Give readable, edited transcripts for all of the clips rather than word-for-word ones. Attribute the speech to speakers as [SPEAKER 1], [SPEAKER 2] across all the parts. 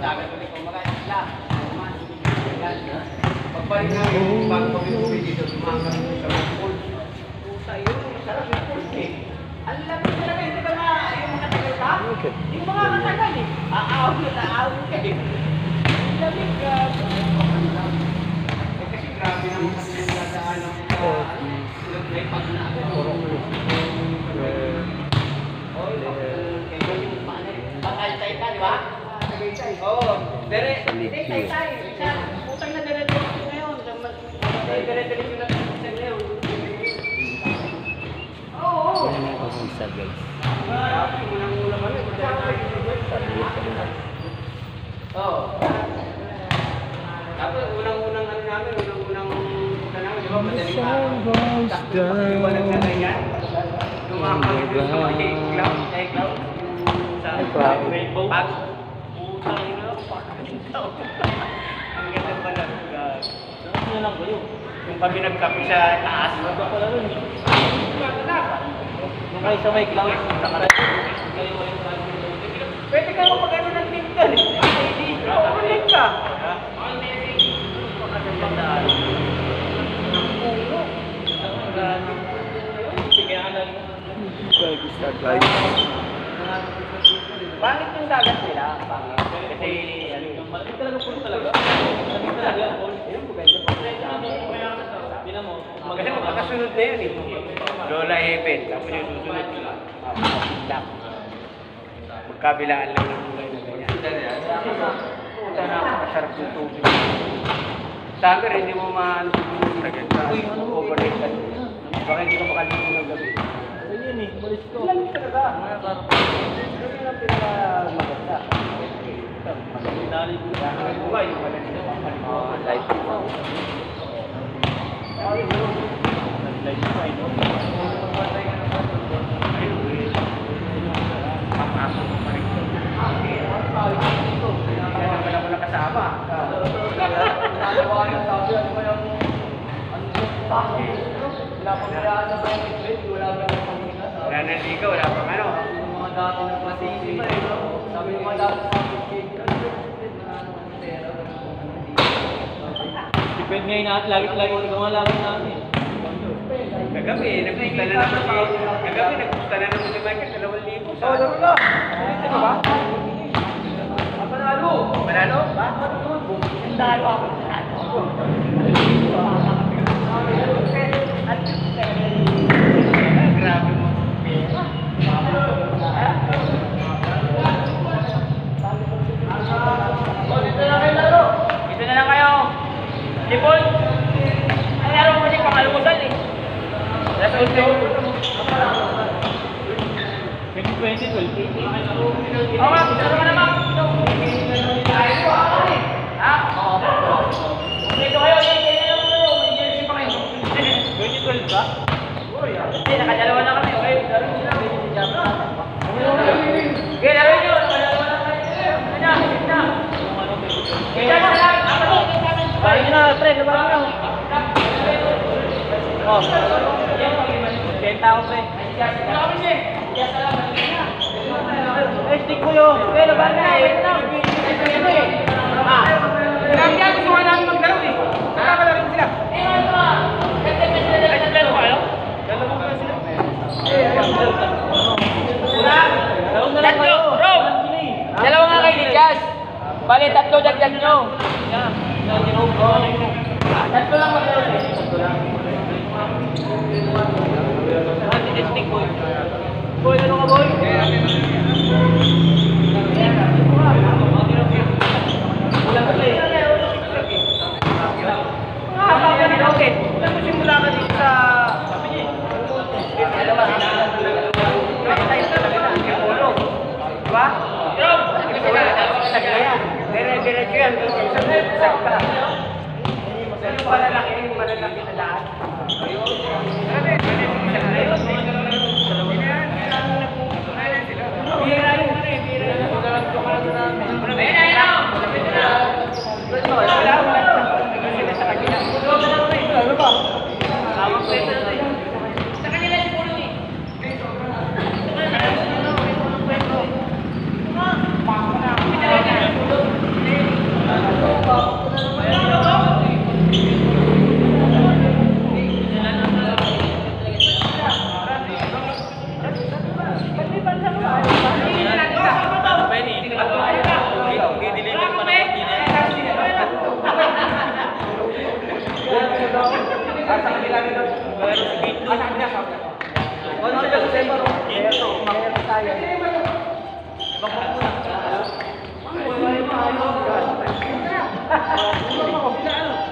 [SPEAKER 1] Dagat ulit kung mag-aisla. Pagpalit namin yung bago kami dito, tumakas sa mga pool. Puta yun, sarap yung pool eh. Ang lamig talaga, hindi ba na yung mga tagal ka? Yung mga katagal eh. Aawin ka eh. Ang lamig ka. Eh kasi grabe naman kasi yung dadaan ng silog na ipag na ako. Pag-altay ka, di ba? Oo. Tay-tay. Putang na dire-diretso ngayon. Dire-diretso na ngayon. Oo.
[SPEAKER 2] Ano yung pag-isa guys?
[SPEAKER 1] Unang-una kami. Oo. Tapos unang-unang ano namin, unang-unang punta namin, di ba? Madaling araw. Takbo pag-iwanan na ganyan. Lumakang ito sa mga cloud. Sa rainbow. Putang ina, pakakitaw. Ang ganda pala. Ano lang ba yun? Yung kami nagkapi sa taas. Ano pala rin? Yung kayo sa may cloud. Pwede ka mo pag-ano ng tintal. Hindi. Ulit ka. Pakagandaan. Ang puno. Ang grabe. Bigyan lang. Pangit yung dagat nila, pangit. Kasi ano yung malaki talaga puno talaga. Malaki talaga po. Ayun, maganda po. Bilang mo, kasi magkakasunod na yun eh. Lola Heaven, tapos yung susunod nila. Magkabilaan lang ng tulay na ganyan. Puta na, masarap yung tubig. Sa akin, hindi mo ma-overnight ka. Baka hindi ka makalimutan ng gabi. Ayun eh, malis ko. Lamig talaga. Yun ang pinaka-maganda. Magandali ko na. Buhay, yung pala nila. Life mo. Life mo, ay no? Papasok mo pa rin. Kaya naman ako nakasama. Nalawa yung sabi, ano ba yung wala pang kayaan na ba yung trade, wala pa yung pangina. Wala na liga, wala pang ano. Yung mga dati ng klasisi, sabi yung mga dati sa cake, depende ngayon natin, lagi-lagi lumalangin namin. Kagabi, nagpusta na naman si Michael, 2,000. Oo, naman na. Ano ba? Panalo? Panalo? Ba? Panalo ako. Grabe mo. Dito na kayo laro. Dito na lang kayo. Lipol. Ang laro mo kasi pangalmusal eh. That's all day. 2012. Oo nga, dito ka naman. Ha? Dito kayo, may 2012 ba? Hindi, nakadalawa na kami. Okay, laro nyo lang. Okay, laro nyo. Nakadalawa na kami. Balik nyo na, pre. Labang nyo. Oh. Kenta ako, pre. Eh, stick ko yun. Okay, labang na. Grabe yan. Gusto nga namin maglaro eh. Nakakalaro sila. Tatlo, Rob! Dalawa nga kayo ni Jazz. Bali, tatlo dagdag nyo. Tatlo lang maglaro eh. Stick boy. Boy, ano ka boy? Ulang ka eh. Okay. Simula ka dito sa... Diba? Dire-diretso yan. Sa pala laki.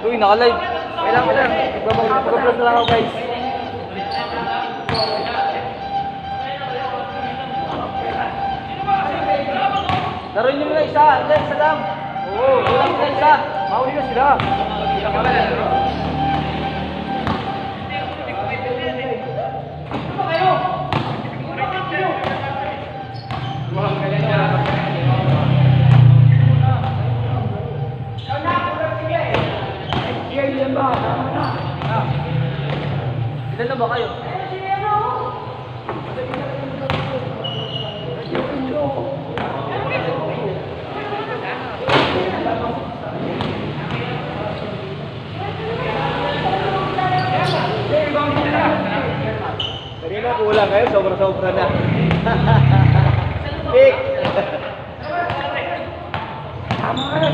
[SPEAKER 2] Uy, naka-live. Wala. Magpa-vlog na lang ako, guys. Laruin nyo muna isa. Hindi, isa lang. Oo, wala muna isa. Mauli na sila. Ilan na ba kayo?
[SPEAKER 1] Kanina kulang kayo, sobra-sobra na. Pick! Tama.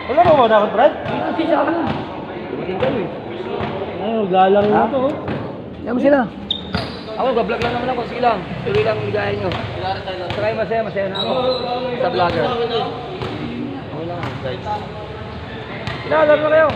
[SPEAKER 1] Wala ba mo dapat, Brad? Hindi siya ako. Ay, maglalang na ito.
[SPEAKER 2] Yan mo sila. Ako, ga-vlog lang naman ako. Sige lang. Tuloy lang ligayan nyo. Sakay masaya na ako. Sa vlogger. Okay lang, guys. Lalo na kayo.